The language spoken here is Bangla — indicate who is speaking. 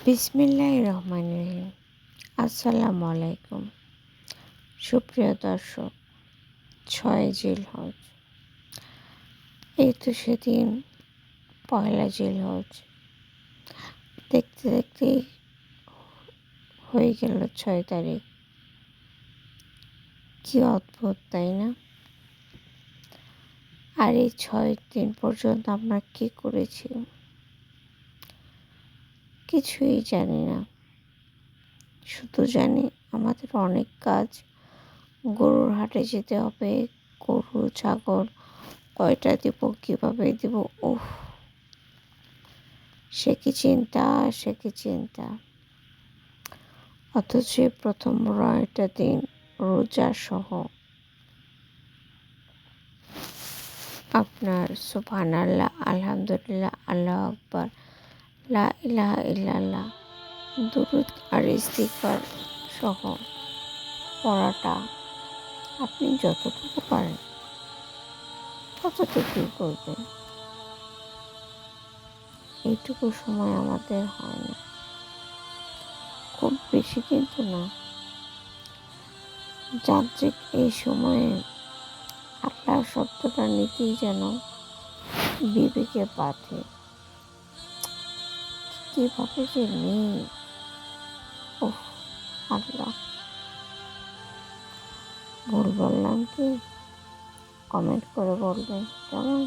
Speaker 1: বিসমিল্লাহির রহমানির রহিম। আসসালামু আলাইকুম। সুপ্রিয় দর্শক, ৬ জিলহজ। এই তো সেদিন পয়লা জিলহজ। দেখতে দেখতেই হয়ে গেল ৬ তারিখ। কি অদ্ভুত, তাই না? আর এই ৬ দিন পর্যন্ত আমরা কী করেছি কিছুই জানি না। শুধু জানি আমাদের অনেক কাজ। গরুর হাটে যেতে হবে, গরু ছাগল কয়টা দিব, কীভাবে দিব, উফ, সে কি চিন্তা। অথচ প্রথম ৯টা দিন রোজা সহ আপনার সুবহানাল্লাহ, আলহামদুলিল্লাহ, আল্লাহু আকবার, লা ইলাহা ইল্লাল্লাহ, দুরূদ আর ইস্তিগফার সহ পড়াটা আপনি যতটুকু পারেন ততটুকুই করবেন। এইটুকু সময় আমাদের হয় না, খুব বেশি কিন্তু না। যান্ত্রিক এই সময়ে আল্লাহ শব্দটা নিতেই যেন বিবেকে বাধে। কীভাবে যে নেই, ওহ আল্লাহ। ভুল বললাম কি? কমেন্ট করে বলবেন কেমন।